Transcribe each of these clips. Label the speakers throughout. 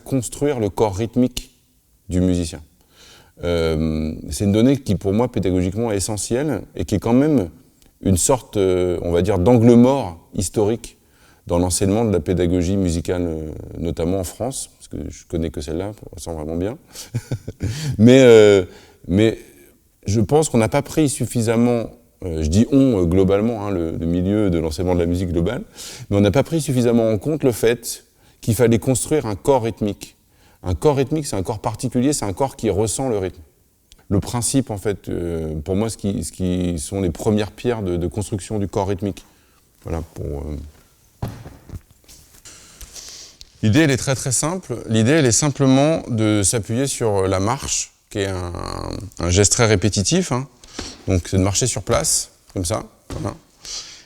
Speaker 1: construire le corps rythmique du musicien. C'est une donnée qui, pour moi, pédagogiquement est essentielle et qui est quand même une sorte, on va dire, d'angle mort historique dans l'enseignement de la pédagogie musicale, notamment en France, parce que je connais que celle-là, on sent vraiment bien. mais je pense qu'on n'a pas pris suffisamment, je dis on globalement, le milieu de l'enseignement de la musique globale, mais on n'a pas pris suffisamment en compte le fait qu'il fallait construire un corps rythmique. Un corps rythmique, c'est un corps particulier, c'est un corps qui ressent le rythme. Le principe, en fait, pour moi, ce qui sont les premières pierres de construction du corps rythmique. Voilà, L'idée, elle est très très simple. L'idée, elle est simplement de s'appuyer sur la marche, qui est un geste très répétitif. Donc, c'est de marcher sur place, comme ça. Voilà.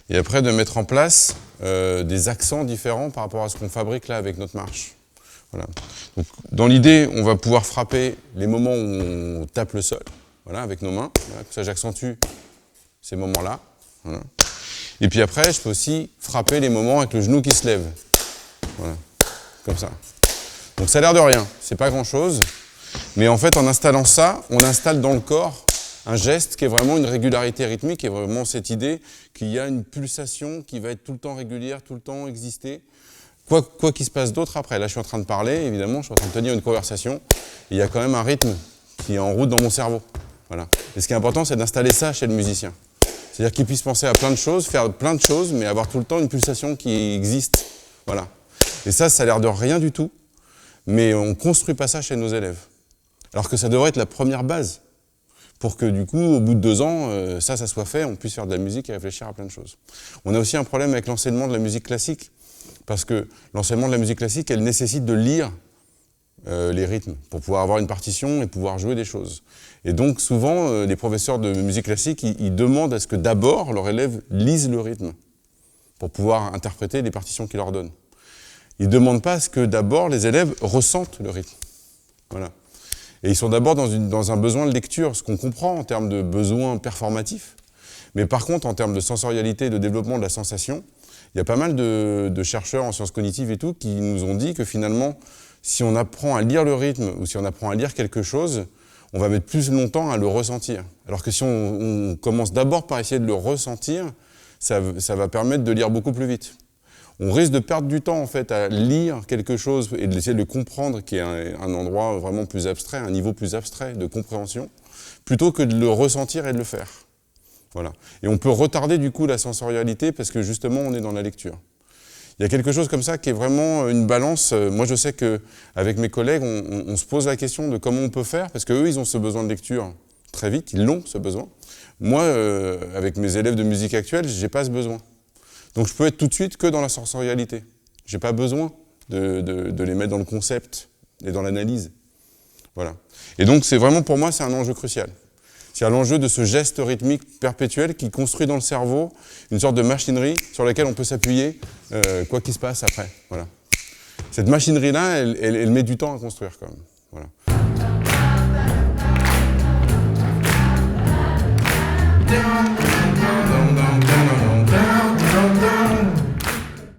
Speaker 1: Et après, de mettre en place des accents différents par rapport à ce qu'on fabrique là avec notre marche. Voilà. Donc, dans l'idée, on va pouvoir frapper les moments où on tape le sol, voilà, avec nos mains. Voilà, comme ça, j'accentue ces moments-là. Voilà. Et puis après, je peux aussi frapper les moments avec le genou qui se lève. Voilà, comme ça. Donc ça a l'air de rien, c'est pas grand-chose. Mais en fait, en installant ça, on installe dans le corps un geste qui est vraiment une régularité rythmique, qui est vraiment cette idée qu'il y a une pulsation qui va être tout le temps régulière, tout le temps exister. Quoi qu'il se passe d'autre après. Là, je suis en train de parler, évidemment, je suis en train de tenir une conversation. Et il y a quand même un rythme qui est en route dans mon cerveau. Voilà. Et ce qui est important, c'est d'installer ça chez le musicien. C'est-à-dire qu'il puisse penser à plein de choses, faire plein de choses, mais avoir tout le temps une pulsation qui existe. Voilà. Et ça a l'air de rien du tout, mais on ne construit pas ça chez nos élèves. Alors que ça devrait être la première base, pour que du coup, au bout de 2 ans, ça soit fait, on puisse faire de la musique et réfléchir à plein de choses. On a aussi un problème avec l'enseignement de la musique classique, parce que l'enseignement de la musique classique, elle nécessite de lire les rythmes pour pouvoir avoir une partition et pouvoir jouer des choses. Et donc souvent, les professeurs de musique classique, ils demandent à ce que d'abord leur élève lise le rythme pour pouvoir interpréter les partitions qu'ils leur donnent. Ils ne demandent pas à ce que d'abord les élèves ressentent le rythme. Voilà. Et ils sont d'abord dans un besoin de lecture, ce qu'on comprend en termes de besoin performatif. Mais par contre, en termes de sensorialité et de développement de la sensation, il y a pas mal de chercheurs en sciences cognitives et tout qui nous ont dit que finalement, si on apprend à lire le rythme ou si on apprend à lire quelque chose, on va mettre plus longtemps à le ressentir. Alors que si on commence d'abord par essayer de le ressentir, ça va permettre de lire beaucoup plus vite. On risque de perdre du temps en fait à lire quelque chose et d'essayer de le comprendre, qui est un endroit vraiment plus abstrait, un niveau plus abstrait de compréhension, plutôt que de le ressentir et de le faire. Voilà. Et on peut retarder du coup la sensorialité parce que justement on est dans la lecture. Il y a quelque chose comme ça qui est vraiment une balance. Moi je sais qu'avec mes collègues on se pose la question de comment on peut faire, parce qu'eux ils ont ce besoin de lecture très vite, ils l'ont ce besoin. Moi avec mes élèves de musique actuelle, j'ai pas ce besoin. Donc je peux être tout de suite que dans la sensorialité. J'ai pas besoin de les mettre dans le concept et dans l'analyse. Voilà. Et donc c'est vraiment pour moi c'est un enjeu crucial. C'est l'enjeu de ce geste rythmique perpétuel qui construit dans le cerveau une sorte de machinerie sur laquelle on peut s'appuyer quoi qu'il se passe après. Voilà. Cette machinerie-là, elle met du temps à construire quand même. Voilà.